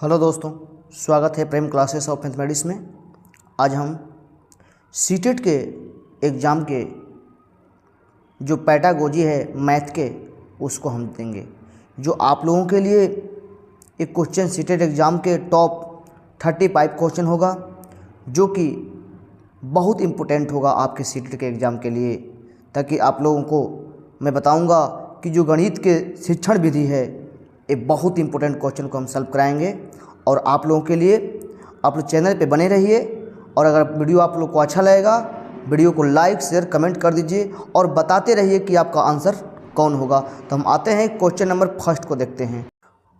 Hello दोस्तों, स्वागत है प्रेम क्लासेस ऑफ मैथमेटिक्स में। आज हम सीटेट के एग्ज़ाम के जो पैडागोजी है मैथ के उसको हम देंगे। जो आप लोगों के लिए एक क्वेश्चन सीटेट एग्ज़ाम के टॉप 35 क्वेश्चन होगा, जो कि बहुत इम्पोर्टेंट होगा आपके सीटेट के एग्ज़ाम के लिए। ताकि आप लोगों को मैं बताऊंगा कि जो गणित के शिक्षण विधि है, एक बहुत इंपॉर्टेंट क्वेश्चन को हम सॉल्व कराएंगे। और आप लोगों के लिए आप लोग चैनल पे बने रहिए, और अगर वीडियो आप लोग को अच्छा लगेगा, वीडियो को लाइक शेयर कमेंट कर दीजिए और बताते रहिए कि आपका आंसर कौन होगा। तो हम आते हैं क्वेश्चन नंबर फर्स्ट को देखते हैं।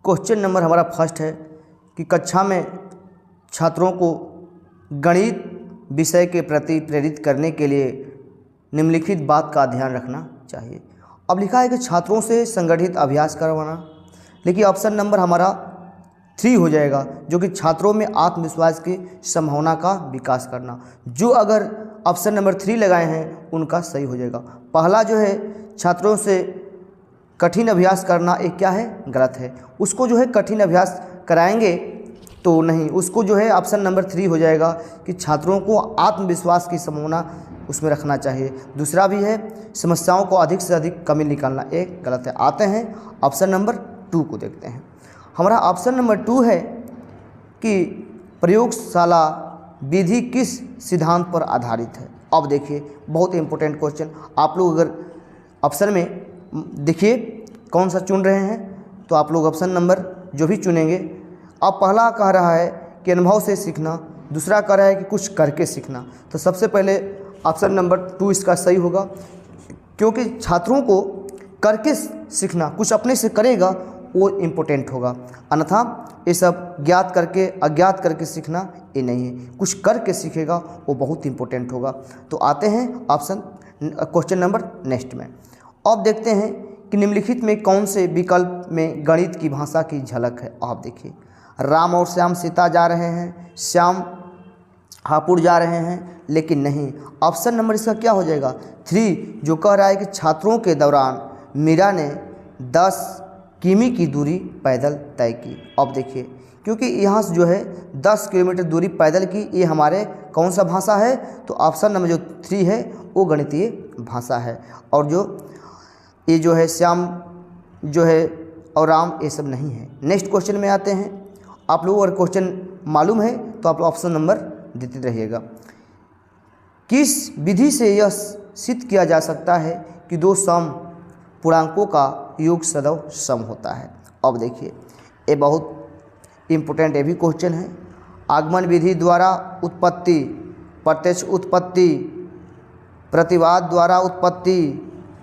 क्वेश्चन नंबर हमारा फर्स्ट है कि कक्षा में छात्रों को गणित विषय के प्रति प्रेरित करने के लिए निम्नलिखित बात का ध्यान रखना चाहिए। अब लिखा है कि छात्रों से संगठित अभ्यास करवाना, लेकिन ऑप्शन नंबर हमारा 3 हो जाएगा, जो कि छात्रों में आत्मविश्वास की संभावना का विकास करना। जो अगर ऑप्शन नंबर 3 लगाए हैं उनका सही हो जाएगा। पहला जो है छात्रों से कठिन अभ्यास करना, एक क्या है, गलत है। उसको जो है कठिन अभ्यास कराएंगे तो नहीं, उसको जो है ऑप्शन नंबर 3 हो जाएगा कि छात्रों को आत्मविश्वास की संभावना उसमें रखना चाहिए। दूसरा भी है समस्याओं को अधिक से अधिक कमी निकालना, एक गलत है। आते हैं ऑप्शन नंबर 2 को देखते हैं। हमारा ऑप्शन नंबर 2 है कि प्रयोगशाला विधि किस सिद्धांत पर आधारित है। अब देखिए बहुत इंपॉर्टेंट क्वेश्चन, आप लोग अगर ऑप्शन में देखिए कौन सा चुन रहे हैं, तो आप लोग ऑप्शन नंबर जो भी चुनेंगे। अब पहला कह रहा है कि अनुभव से सीखना, दूसरा कह रहा है कि कुछ करके सीखना। तो सबसे पहले ऑप्शन नंबर 2 इसका सही होगा, क्योंकि छात्रों को करके सीखना, कुछ अपने से करेगा वो इम्पोर्टेंट होगा। अन्यथा ये सब ज्ञात करके अज्ञात करके सीखना ये नहीं है, कुछ करके सीखेगा वो बहुत इम्पोर्टेंट होगा। तो आते हैं ऑप्शन क्वेश्चन नंबर नेक्स्ट में। अब देखते हैं कि निम्नलिखित में कौन से विकल्प में गणित की भाषा की झलक है। आप देखिए, राम और श्याम सीता जा रहे हैं, श्याम हापुड़ जा रहे हैं, लेकिन नहीं। ऑप्शन नंबर इसका क्या हो जाएगा, 3, जो कह रहा है कि छात्रों के दौरान मीरा ने 10 किमी की दूरी पैदल तय की। अब देखिए, क्योंकि यहाँ से जो है 10 किलोमीटर दूरी पैदल की, ये हमारे कौन सा भाषा है, तो ऑप्शन नंबर जो 3 है वो गणितीय भाषा है। और जो ये जो है श्याम जो है और राम, ये सब नहीं है। नेक्स्ट क्वेश्चन में आते हैं। आप लोगों को अगर क्वेश्चन मालूम है तो आप ऑप्शन नंबर देते रहिएगा। किस विधि से यह सिद्ध किया जा सकता है कि 2 सम पूर्णांकों का योग सदैव सम होता है। अब देखिए, ये बहुत इम्पोर्टेंट ये भी क्वेश्चन है। आगमन विधि द्वारा उत्पत्ति, प्रत्यक्ष उत्पत्ति, प्रतिवाद द्वारा उत्पत्ति,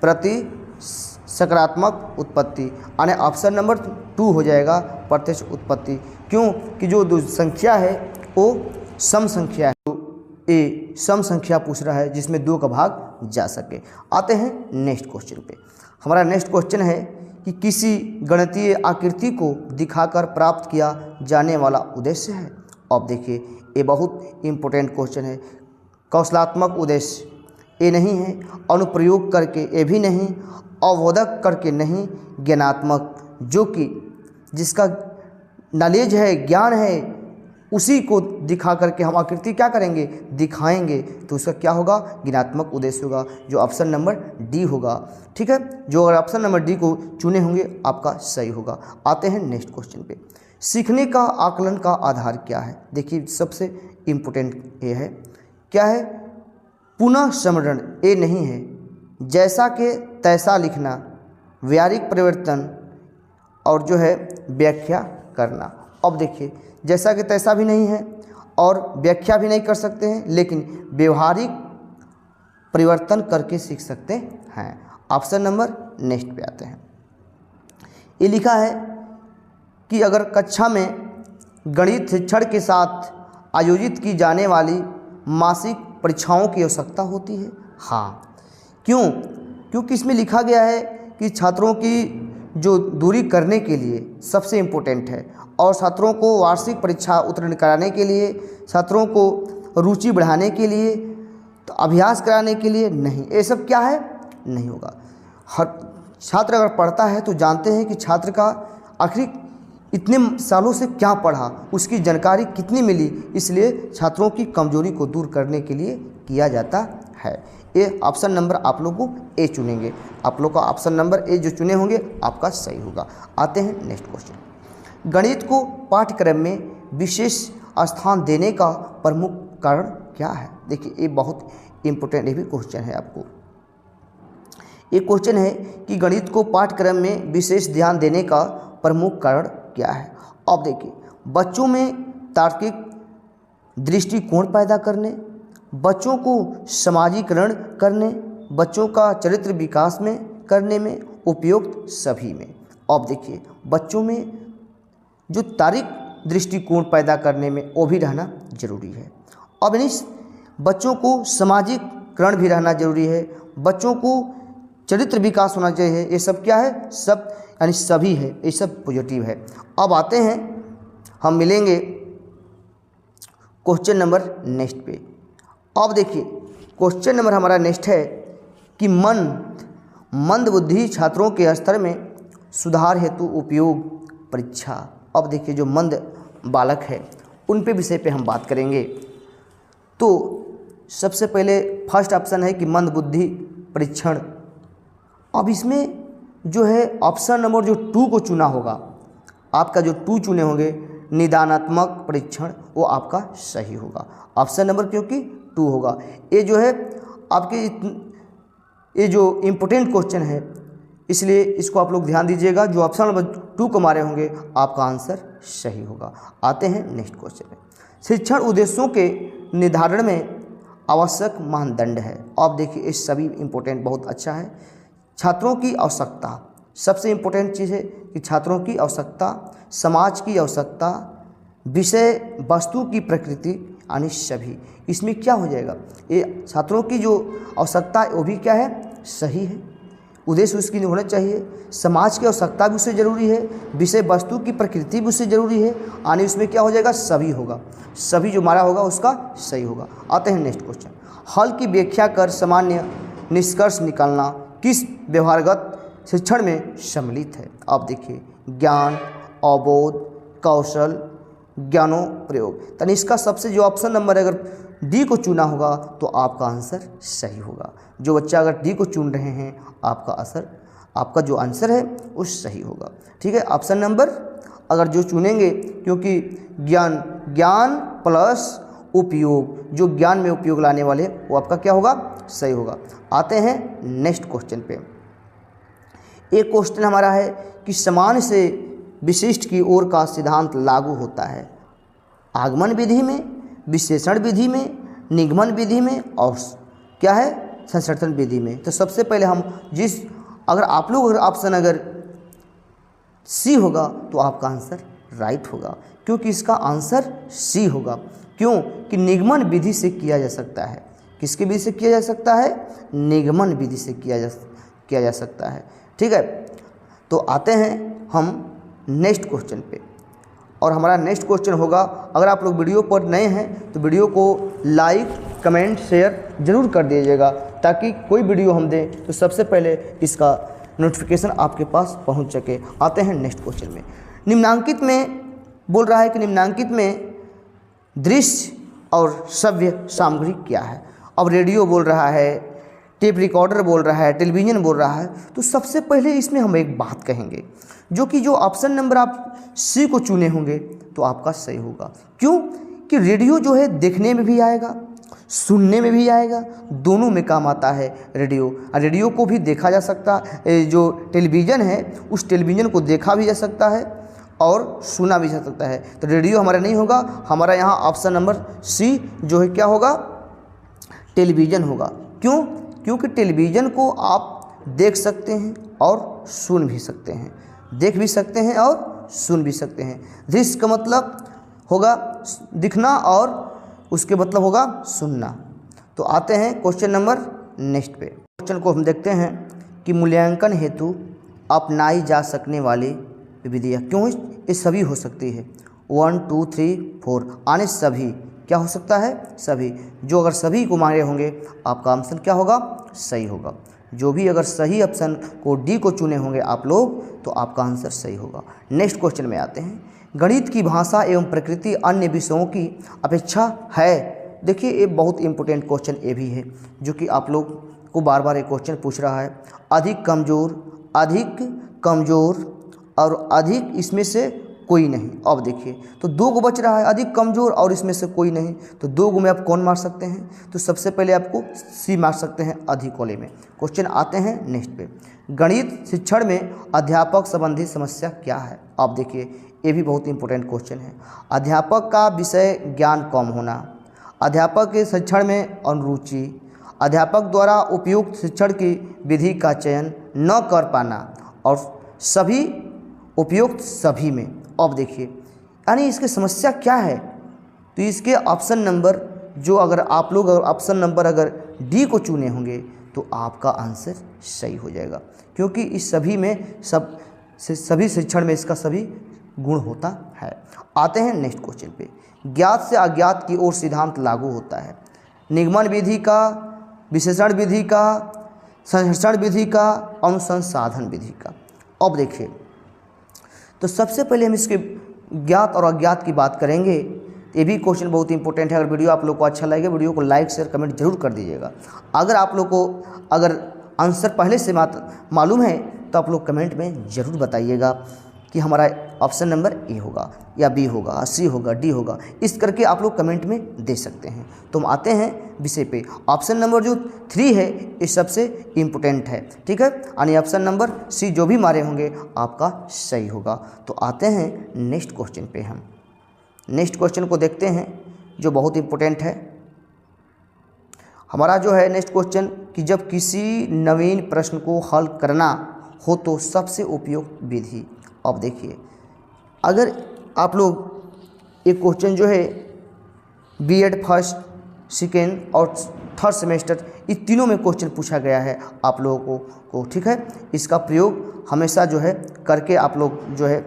प्रति सकारात्मक उत्पत्ति, यानी ऑप्शन नंबर 2 हो जाएगा प्रत्यक्ष उत्पत्ति। क्यों कि जो संख्या है वो सम संख्या है, तो ये सम संख्या पूछ रहा है जिसमें 2 का भाग जा सके। आते हैं नेक्स्ट क्वेश्चन पे। हमारा नेक्स्ट क्वेश्चन है कि किसी गणितीय आकृति को दिखाकर प्राप्त किया जाने वाला उद्देश्य है। अब देखिए, ये बहुत इम्पोर्टेंट क्वेश्चन है। कौशलात्मक उद्देश्य ये नहीं है, अनुप्रयोग करके ये भी नहीं, अवबोधक करके नहीं, ज्ञानात्मक, जो कि जिसका नॉलेज है, ज्ञान है, उसी को दिखा करके हम आकृति क्या करेंगे, दिखाएंगे। तो उसका क्या होगा, ज्ञानात्मक उद्देश्य होगा, जो ऑप्शन नंबर डी होगा। ठीक है, जो अगर ऑप्शन नंबर डी को चुने होंगे आपका सही होगा। आते हैं नेक्स्ट क्वेश्चन पे। सीखने का आकलन का आधार क्या है। देखिए सबसे इम्पोर्टेंट ये है, क्या है, पुनः स्मरण ये नहीं है, जैसा कि तैसा लिखना, व्यावहारिक परिवर्तन और जो है व्याख्या करना। अब देखिए, जैसा कि तैसा भी नहीं है और व्याख्या भी नहीं कर सकते हैं, लेकिन व्यवहारिक परिवर्तन करके सीख सकते हैं। ऑप्शन नंबर नेक्स्ट पे आते हैं। ये लिखा है कि अगर कक्षा में गणित शिक्षण के साथ आयोजित की जाने वाली मासिक परीक्षाओं की आवश्यकता होती है। हाँ, क्यों, क्योंकि इसमें लिखा गया है कि छात्रों की जो दूरी करने के लिए सबसे इम्पोर्टेंट है, और छात्रों को वार्षिक परीक्षा उत्तीर्ण कराने के लिए, छात्रों को रुचि बढ़ाने के लिए, तो अभ्यास कराने के लिए नहीं, ये सब क्या है, नहीं होगा। हर छात्र अगर पढ़ता है तो जानते हैं कि छात्र का आखिरी इतने सालों से क्या पढ़ा, उसकी जानकारी कितनी मिली, इसलिए छात्रों की कमजोरी को दूर करने के लिए किया जाता है। ये ऑप्शन नंबर आप लोग को ए चुनेंगे, आप लोग का ऑप्शन नंबर ए जो चुने होंगे आपका सही होगा। आते हैं नेक्स्ट क्वेश्चन। गणित को पाठ्यक्रम में विशेष स्थान देने का प्रमुख कारण क्या है? देखिए ये बहुत इम्पोर्टेंट ये भी क्वेश्चन है आपको। ये क्वेश्चन है कि गणित को पाठ्यक्रम में विशेष ध्यान देने का प्रमुख कारण क्या है। अब देखिए, बच्चों में तार्किक दृष्टिकोण पैदा करने, बच्चों को समाजीकरण करने, बच्चों का चरित्र विकास में करने में उपयुक्त सभी में। अब देखिए, बच्चों में जो तार्किक दृष्टिकोण पैदा करने में वो भी रहना जरूरी है। अब इस बच्चों को समाजीकरण भी रहना जरूरी है, बच्चों को चरित्र विकास होना चाहिए। ये सब क्या है? सब यानी सभी है, ये सब पॉजिटिव है। अब आते हैं, हम मिलेंगे क्वेश्चन नंबर नेक्स्ट पे। अब देखिए क्वेश्चन नंबर हमारा नेक्स्ट है कि मंदबुद्धि छात्रों के स्तर में सुधार हेतु उपयोग परीक्षा। अब देखिए, जो मंद बालक है उन पे विषय पे हम बात करेंगे। तो सबसे पहले फर्स्ट ऑप्शन है कि मंदबुद्धि परीक्षण। अब इसमें जो है ऑप्शन नंबर जो 2 को चुना होगा, आपका जो 2 चुने होंगे निदानात्मक परीक्षण, वो आपका सही होगा। ऑप्शन नंबर क्योंकि 2 होगा। ये जो है आपके ये जो इम्पोर्टेंट क्वेश्चन है, इसलिए इसको आप लोग ध्यान दीजिएगा। जो ऑप्शन नंबर 2 को मारे होंगे आपका आंसर सही होगा। आते हैं नेक्स्ट क्वेश्चन में। शिक्षण उद्देश्यों के निर्धारण में आवश्यक मानदंड है। अब देखिए, ये सभी इम्पोर्टेंट बहुत अच्छा है। छात्रों की आवश्यकता, सबसे इम्पोर्टेंट चीज़ है कि छात्रों की आवश्यकता, समाज की आवश्यकता, विषय वस्तु की प्रकृति यानी सभी। इसमें क्या हो जाएगा? ये छात्रों की जो आवश्यकता है वो भी क्या है? सही है, उद्देश्य उसकी होना चाहिए। समाज की आवश्यकता भी उससे ज़रूरी है, विषय वस्तु की प्रकृति भी उससे ज़रूरी है, यानी उसमें क्या हो जाएगा? सभी होगा। सभी जो मारा होगा उसका सही होगा। आते हैं नेक्स्ट क्वेश्चन। हल की व्याख्या कर सामान्य निष्कर्ष निकालना किस व्यवहारगत शिक्षण में सम्मिलित है? आप देखिए, ज्ञान, अवबोध, कौशल, ज्ञानोप्रयोग। तो इसका सबसे जो ऑप्शन नंबर अगर डी को चुना होगा तो आपका आंसर सही होगा। जो बच्चा अगर डी को चुन रहे हैं आपका जो आंसर है वो सही होगा। ठीक है, ऑप्शन नंबर अगर जो चुनेंगे, क्योंकि ज्ञान प्लस उपयोग, जो ज्ञान में उपयोग लाने वाले वो आपका क्या होगा? सही होगा। आते हैं नेक्स्ट क्वेश्चन पे। एक क्वेश्चन हमारा है कि समान से विशिष्ट की ओर का सिद्धांत लागू होता है आगमन विधि में, विशेषण विधि में, निगमन विधि में और क्या है? संशोधन विधि में। तो सबसे पहले हम अगर आप लोग ऑप्शन अगर सी होगा तो आपका आंसर राइट होगा, क्योंकि इसका आंसर सी होगा। क्यों? कि निगमन विधि से किया जा सकता है। किसकी विधि से किया जा सकता है? निगमन विधि से किया जा सकता है। ठीक है, तो आते हैं हम नेक्स्ट क्वेश्चन पे। और हमारा नेक्स्ट क्वेश्चन होगा, अगर आप लोग वीडियो पर नए हैं तो वीडियो को लाइक, कमेंट, शेयर जरूर कर दीजिएगा, ताकि कोई वीडियो हम दें तो सबसे पहले इसका नोटिफिकेशन आपके पास पहुंच सके। आते हैं नेक्स्ट क्वेश्चन में। निम्नांकित में बोल रहा है कि निम्नांकित में दृश्य और श्रव्य सामग्री क्या है? अब रेडियो बोल रहा है, टेप रिकॉर्डर बोल रहा है, टेलीविज़न बोल रहा है। तो सबसे पहले इसमें हम एक बात कहेंगे, जो ऑप्शन नंबर आप सी को चुने होंगे तो आपका सही होगा। क्यों? कि रेडियो जो है देखने में भी आएगा, सुनने में भी आएगा, दोनों में काम आता है रेडियो। रेडियो को भी देखा जा सकता है, जो टेलीविज़न है उस टेलीविज़न को देखा भी जा सकता है और सुना भी जा सकता है। तो रेडियो हमारा नहीं होगा, हमारा यहाँ ऑप्शन नंबर सी जो है क्या होगा? टेलीविज़न होगा। क्यों? क्योंकि टेलीविज़न को आप देख सकते हैं और सुन भी सकते हैं, देख भी सकते हैं और सुन भी सकते हैं। दृश्य का मतलब होगा दिखना और उसके मतलब होगा सुनना। तो आते हैं क्वेश्चन नंबर नेक्स्ट पे। क्वेश्चन को हम देखते हैं कि मूल्यांकन हेतु अपनाई जा सकने वाली विधियाँ क्यों? ये सभी हो सकती है, 1 2 3 4 आने सभी क्या हो सकता है? सभी। जो अगर सभी को मारे होंगे आपका आंसर क्या होगा? सही होगा। जो भी अगर सही ऑप्शन को डी को चुने होंगे आप लोग तो आपका आंसर सही होगा। नेक्स्ट क्वेश्चन में आते हैं, गणित की भाषा एवं प्रकृति अन्य विषयों की अपेक्षा है। देखिए ये बहुत इंपॉर्टेंट क्वेश्चन ये भी है जो कि आप लोग को बार बार ये क्वेश्चन पूछ रहा है। अधिक कमज़ोर और अधिक इसमें से कोई नहीं। अब देखिए तो दो गो बच रहा है, अधिक कमज़ोर और इसमें से कोई नहीं, तो दो गो में आप कौन मार सकते हैं? तो सबसे पहले आपको सी मार सकते हैं अधिक वाले में। क्वेश्चन आते हैं नेक्स्ट पे, गणित शिक्षण में अध्यापक संबंधी समस्या क्या है? आप देखिए ये भी बहुत इंपॉर्टेंट क्वेश्चन है। अध्यापक का विषय ज्ञान कम होना, अध्यापक के शिक्षण में अनुरुचि, अध्यापक द्वारा उपयुक्त शिक्षण की विधि का चयन न कर पाना और सभी उपयुक्त सभी में। अब देखिए यानी इसकी समस्या क्या है? तो इसके ऑप्शन नंबर जो अगर आप लोग ऑप्शन नंबर अगर डी को चुने होंगे तो आपका आंसर सही हो जाएगा, क्योंकि इस सभी में सभी शिक्षण में इसका सभी गुण होता है। आते हैं नेक्स्ट क्वेश्चन पे, ज्ञात से अज्ञात की ओर सिद्धांत लागू होता है। निगमन विधि का, विशेषण विधि का, संहर्षण विधि का, अनुसंसाधन विधि का। अब देखिए तो सबसे पहले हम इसके ज्ञात और अज्ञात की बात करेंगे। ये भी क्वेश्चन बहुत इंपॉर्टेंट है। अगर वीडियो आप लोग को अच्छा लगे वीडियो को लाइक शेयर कमेंट जरूर कर दीजिएगा। अगर आप लोग को अगर आंसर पहले से मालूम है तो आप लोग कमेंट में ज़रूर बताइएगा कि हमारा ऑप्शन नंबर ए होगा या बी होगा, सी होगा, डी होगा, इस करके आप लोग कमेंट में दे सकते हैं। तो हम आते हैं विषय पे। ऑप्शन नंबर जो 3 है ये सबसे इम्पोर्टेंट है, ठीक है, यानी ऑप्शन नंबर सी जो भी मारे होंगे आपका सही होगा। तो आते हैं नेक्स्ट क्वेश्चन पे। हम नेक्स्ट क्वेश्चन को देखते हैं जो बहुत इम्पोर्टेंट है। हमारा जो है नेक्स्ट क्वेश्चन कि जब किसी नवीन प्रश्न को हल करना हो तो सबसे उपयुक्त विधि। अब देखिए अगर आप लोग एक क्वेश्चन जो है बीएड फर्स्ट, सेकेंड और थर्ड सेमेस्टर इस तीनों में क्वेश्चन पूछा गया है आप लोगों को, ठीक है, इसका प्रयोग हमेशा जो है करके आप लोग जो है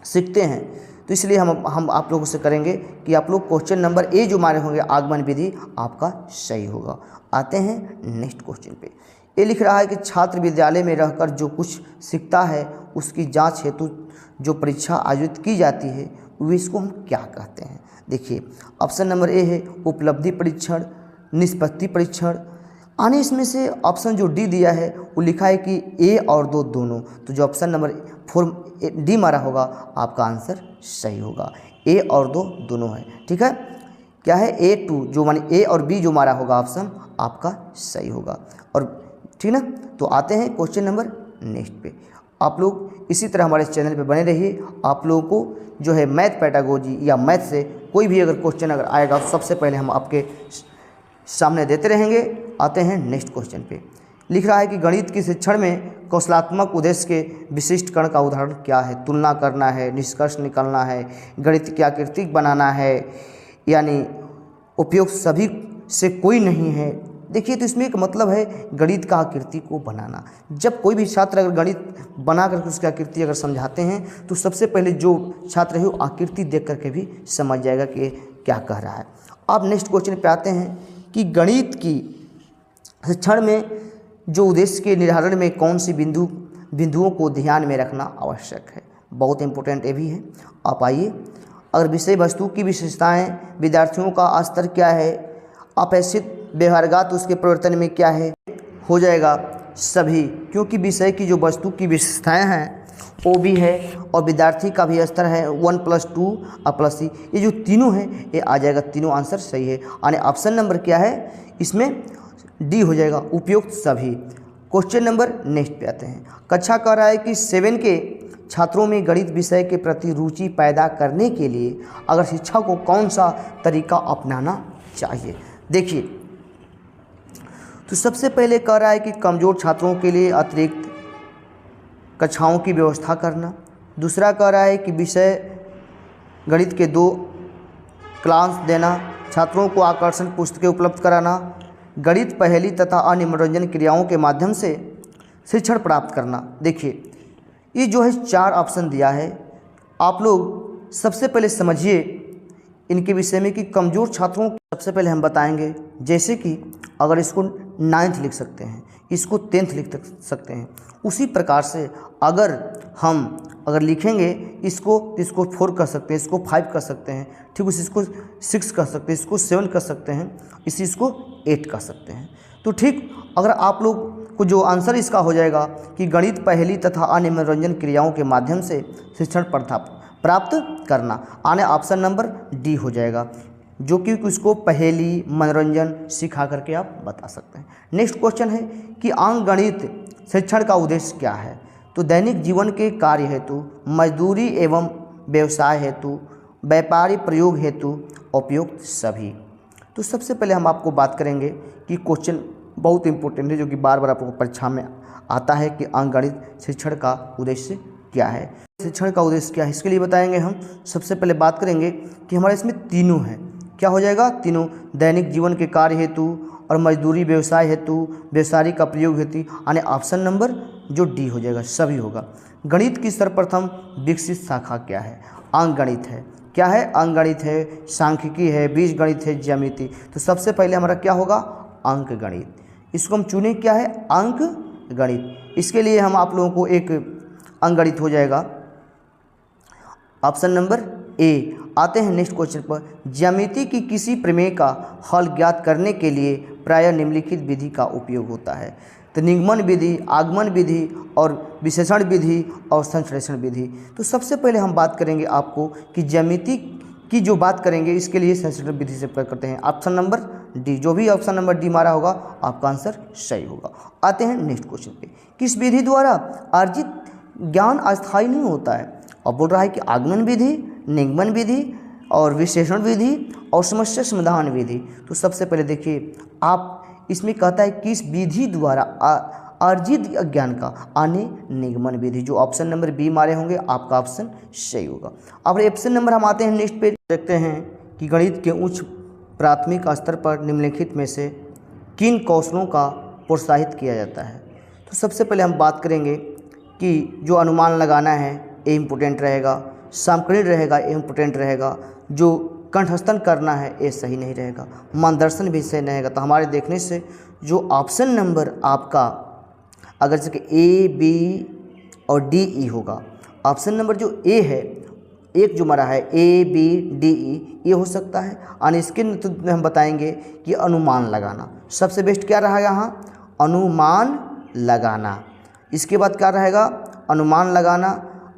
सीखते हैं। तो इसलिए हम आप लोगों से करेंगे कि आप लोग क्वेश्चन नंबर ए जो मारे होंगे आगमन विधि आपका सही होगा। आते हैं नेक्स्ट क्वेश्चन पे। ये लिख रहा है कि छात्र विद्यालय में रहकर जो कुछ सीखता है उसकी जांच हेतु जो परीक्षा आयोजित की जाती है वो इसको हम क्या कहते हैं? देखिए ऑप्शन नंबर ए है उपलब्धि परीक्षण, निष्पत्ति परीक्षण। आने इसमें से ऑप्शन जो डी दिया है वो लिखा है कि ए और दो दोनों, तो जो ऑप्शन नंबर 4 डी मारा होगा आपका आंसर सही होगा। ए और दो दोनों है, ठीक है, क्या है A2 जो माने ए और बी जो मारा होगा ऑप्शन आपका सही होगा। और ठीक ना, तो आते हैं क्वेश्चन नंबर नेक्स्ट पे। आप लोग इसी तरह हमारे चैनल पे बने रहिए। आप लोगों को जो है मैथ पेडागोजी या मैथ से कोई भी अगर क्वेश्चन अगर आएगा सबसे पहले हम आपके सामने देते रहेंगे। आते हैं नेक्स्ट क्वेश्चन पे। लिख रहा है कि गणित के शिक्षण में कौशलात्मक उद्देश्य के विशिष्टकरण का उदाहरण क्या है? तुलना करना है, निष्कर्ष निकालना है, गणित की आकृति बनाना है, यानी उपयुक्त सभी से कोई नहीं है। देखिए तो इसमें एक मतलब है गणित का आकृति को बनाना। जब कोई भी छात्र अगर गणित बना करके उसकी आकृति अगर समझाते हैं तो सबसे पहले जो छात्र है वो आकृति देख करके भी समझ जाएगा कि ये क्या कह रहा है। अब नेक्स्ट क्वेश्चन पे आते हैं कि गणित की शिक्षण में जो उद्देश्य के निर्धारण में कौन सी बिंदुओं को ध्यान में रखना आवश्यक है? बहुत इंपॉर्टेंट ये भी है। आप आइए, अगर विषय वस्तु की विशेषताएं, विद्यार्थियों का स्तर क्या है, अपेक्षित व्यवहारगत उसके परिवर्तन में क्या है, हो जाएगा सभी, क्योंकि विषय की जो वस्तु की विशेषताएं हैं वो भी है और विद्यार्थी का भी स्तर है 1+2 और +C, ये जो तीनों हैं ये आ जाएगा, तीनों आंसर सही है। यानी ऑप्शन नंबर क्या है इसमें? डी हो जाएगा, उपयुक्त सभी। क्वेश्चन नंबर नेक्स्ट पे आते हैं। कक्षा कह रहा है कि 7 के छात्रों में गणित विषय के प्रति रुचि पैदा करने के लिए अगर शिक्षक को कौन सा तरीका अपनाना चाहिए? देखिए तो सबसे पहले कह रहा है कि कमज़ोर छात्रों के लिए अतिरिक्त कक्षाओं की व्यवस्था करना। दूसरा कह रहा है कि विषय गणित के 2 क्लास देना, छात्रों को आकर्षण पुस्तकें उपलब्ध कराना, गणित पहेली तथा अन्य मनोरंजन क्रियाओं के माध्यम से शिक्षण प्राप्त करना। देखिए ये जो है 4 ऑप्शन दिया है। आप लोग सबसे पहले समझिए इनके विषय में कि कमज़ोर छात्रों सबसे पहले हम बताएंगे, जैसे कि अगर इसको 9th लिख सकते हैं इसको 10th लिख सकते हैं। उसी प्रकार से अगर लिखेंगे इसको तो इसको 4 कर सकते हैं, इसको 5 कर सकते हैं, ठीक, इसको 6 कर सकते हैं, इसको 7 कर सकते हैं, इसको 8 कर सकते हैं। तो ठीक, अगर आप लोग को जो आंसर इसका हो जाएगा कि गणित पहेली तथा अन्य मनोरंजन क्रियाओं के माध्यम से शिक्षण प्राप्त करना, आने ऑप्शन नंबर डी हो जाएगा, जो कि उसको पहेली मनोरंजन सिखा करके आप बता सकते हैं। नेक्स्ट क्वेश्चन है कि अंकगणित शिक्षण का उद्देश्य क्या है? तो दैनिक जीवन के कार्य हेतु, मजदूरी एवं व्यवसाय हेतु, व्यापारी प्रयोग हेतु, उपयुक्त सभी। तो सबसे पहले हम आपको बात करेंगे कि क्वेश्चन बहुत इंपॉर्टेंट है, जो कि बार बार आपको परीक्षा में आता है कि अंकगणित शिक्षण का उद्देश्य क्या है। शिक्षण का उद्देश्य क्या है इसके लिए बताएंगे हम। सबसे पहले बात करेंगे कि हमारे इसमें तीनों हैं, क्या हो जाएगा? तीनों, दैनिक जीवन के कार्य हेतु और मजदूरी व्यवसाय हेतु, व्यवसायी का प्रयोग हेतु, यानी ऑप्शन नंबर जो डी हो जाएगा, सभी होगा। गणित की सर्वप्रथम विकसित शाखा क्या है? अंकगणित है। क्या है? अंकगणित है, सांख्यिकी है, बीजगणित है, ज्यामिति। तो सबसे पहले हमारा क्या होगा? अंकगणित। इसको हम चुने, क्या है? अंकगणित। इसके लिए हम आप लोगों को एक अंकगणित हो जाएगा, ऑप्शन नंबर ए। आते हैं नेक्स्ट क्वेश्चन पर। ज्यामिति की किसी प्रमेय का हल ज्ञात करने के लिए प्रायः निम्नलिखित विधि का उपयोग होता है? तो निगमन विधि, आगमन विधि और विशेषण विधि और संश्लेषण विधि। तो सबसे पहले हम बात करेंगे आपको कि ज्यामिति की जो बात करेंगे, इसके लिए संश्लेषण विधि से प्रयोग करते हैं, ऑप्शन नंबर डी। जो भी ऑप्शन नंबर डी मारा होगा आपका आंसर सही होगा। आते हैं नेक्स्ट क्वेश्चन पे। किस विधि द्वारा अर्जित ज्ञान अस्थायी नहीं होता है? और बोल रहा है कि आगमन विधि, निगमन विधि और विश्लेषण विधि और समस्या समाधान विधि। तो सबसे पहले देखिए, आप इसमें कहता है किस विधि द्वारा अर्जित ज्ञान का, आने निगमन विधि। जो ऑप्शन नंबर बी मारे होंगे आपका ऑप्शन सही होगा। अब ऑप्शन नंबर हम आते हैं नेक्स्ट पे, देखते हैं कि गणित के उच्च प्राथमिक स्तर पर निम्नलिखित में से किन कौशलों का प्रोत्साहित किया जाता है? तो सबसे पहले हम बात करेंगे कि जो अनुमान लगाना है ये इम्पोर्टेंट रहेगा, समकरण रहेगा ये इम्पोर्टेंट रहेगा, जो कंठस्थन करना है ये सही नहीं रहेगा, मार्गदर्शन भी सही नहीं रहेगा। तो हमारे देखने से जो ऑप्शन नंबर आपका अगर जैसे ए, बी और डी, ई होगा। ऑप्शन नंबर जो ए है, एक जो मरा है ए, बी, डी, ई, ये हो सकता है। और इसके नेतृत्व में हम बताएंगे कि अनुमान लगाना सबसे बेस्ट क्या रहेगा यहाँ? अनुमान लगाना। इसके बाद क्या रहेगा? अनुमान लगाना,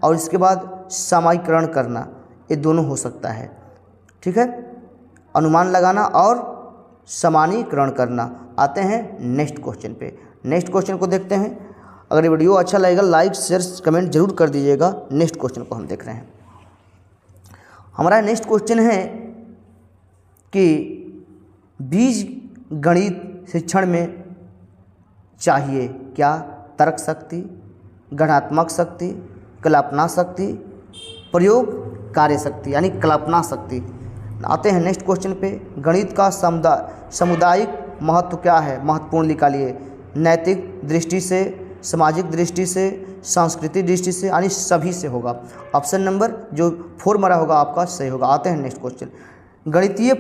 और इसके बाद सामान्यीकरण करना, ये दोनों हो सकता है, ठीक है। अनुमान लगाना और सामान्यीकरण करना। आते हैं नेक्स्ट क्वेश्चन पे। नेक्स्ट क्वेश्चन को देखते हैं। अगर ये वीडियो अच्छा लगेगा लाइक शेयर कमेंट जरूर कर दीजिएगा। नेक्स्ट क्वेश्चन को हम देख रहे हैं। हमारा नेक्स्ट क्वेश्चन है कि बीज गणित शिक्षण में चाहिए क्या? तर्क शक्ति, गणनात्मक शक्ति, कल्पना शक्ति, प्रयोग कार्य शक्ति, यानी कल्पना शक्ति। आते हैं नेक्स्ट क्वेश्चन पे। गणित का सामुदायिक महत्व क्या है? महत्वपूर्ण निकालिए। नैतिक दृष्टि से, सामाजिक दृष्टि से, सांस्कृतिक दृष्टि से, यानी सभी से होगा। ऑप्शन नंबर जो 4 मरा होगा आपका सही होगा। आते हैं नेक्स्ट क्वेश्चन। गणितीय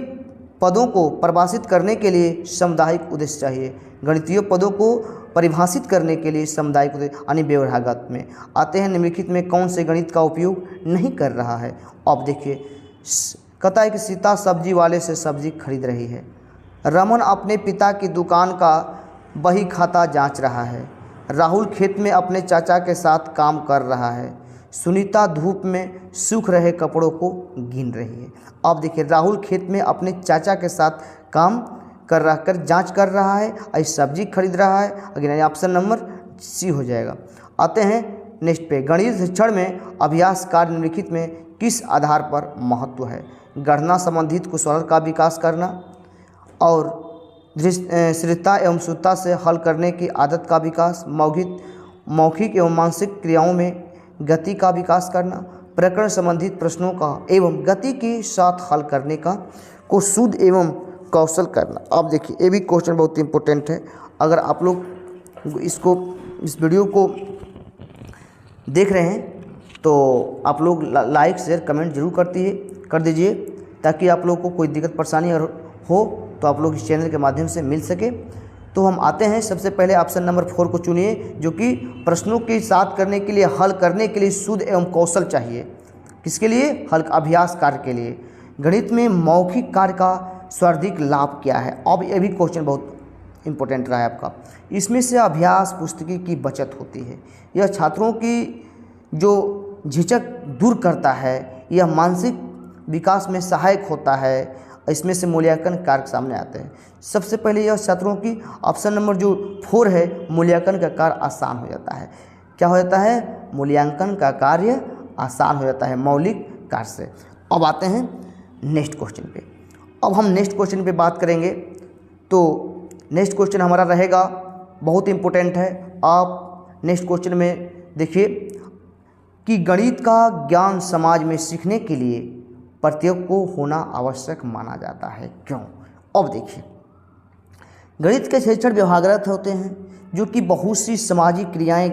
पदों को परिभाषित करने के लिए सामुदायिक उद्देश्य चाहिए। गणितीय पदों को परिभाषित करने के लिए सामुदायिक उद्देश्य, यानी व्यवहारगत में। आते हैं निम्नलिखित में कौन से गणित का उपयोग नहीं कर रहा है? अब देखिए, कहता है कि सीता सब्जी वाले से सब्जी खरीद रही है। रमन अपने पिता की दुकान का बही खाता जांच रहा है। राहुल खेत में अपने चाचा के साथ काम कर रहा है। सुनीता धूप में सूख रहे कपड़ों को गिन रही है। अब देखिए, राहुल खेत में अपने चाचा के साथ काम कर जांच कर रहा है और सब्जी खरीद रहा है। अगर ऑप्शन नंबर सी हो जाएगा। आते हैं नेक्स्ट पे। गणित शिक्षण में अभ्यास कार्य निम्नलिखित में किस आधार पर महत्व है? गणना संबंधित कुशलता का विकास करना और दृढ़ता एवं शुद्धता से हल करने की आदत का विकास, मौखिक एवं मानसिक क्रियाओं में गति का विकास करना, प्रकरण संबंधित प्रश्नों का एवं गति के साथ हल करने का को शुद्ध एवं कौशल करना। अब देखिए, ये भी क्वेश्चन बहुत इंपॉर्टेंट है। अगर आप लोग इस वीडियो को देख रहे हैं तो आप लोग लाइक शेयर कमेंट जरूर कर दीजिए, ताकि आप लोग को कोई दिक्कत परेशानी अगर हो तो आप लोग इस चैनल के माध्यम से मिल सके। तो हम आते हैं, सबसे पहले ऑप्शन नंबर 4 को चुनिए, जो कि प्रश्नों के साथ करने के लिए, हल करने के लिए शुद्ध एवं कौशल चाहिए। किसके लिए? हल अभ्यास कार्य के लिए। गणित में मौखिक कार्य का सर्वाधिक लाभ क्या है? अब ये भी क्वेश्चन बहुत इंपॉर्टेंट रहा है आपका। इसमें से अभ्यास पुस्तकी की बचत होती है। यह छात्रों की जो झिझक दूर करता है, यह मानसिक विकास में सहायक होता है। इसमें से मूल्यांकन कारक सामने आते हैं। सबसे पहले यह छात्रों की ऑप्शन नंबर जो 4 है, मूल्यांकन का कार्य आसान हो जाता है। क्या हो जाता है? मूल्यांकन का कार्य आसान हो जाता है मौलिक कार्य से। अब आते हैं नेक्स्ट क्वेश्चन पे। अब हम नेक्स्ट क्वेश्चन पे बात करेंगे। तो नेक्स्ट क्वेश्चन हमारा रहेगा, बहुत इंपॉर्टेंट है। आप नेक्स्ट क्वेश्चन में देखिए कि गणित का ज्ञान समाज में सीखने के लिए प्रत्येक को होना आवश्यक माना जाता है, क्यों? अब देखिए, गणित के शिक्षण व्यवहारगत होते हैं, जो कि बहुत सी सामाजिक क्रियाएं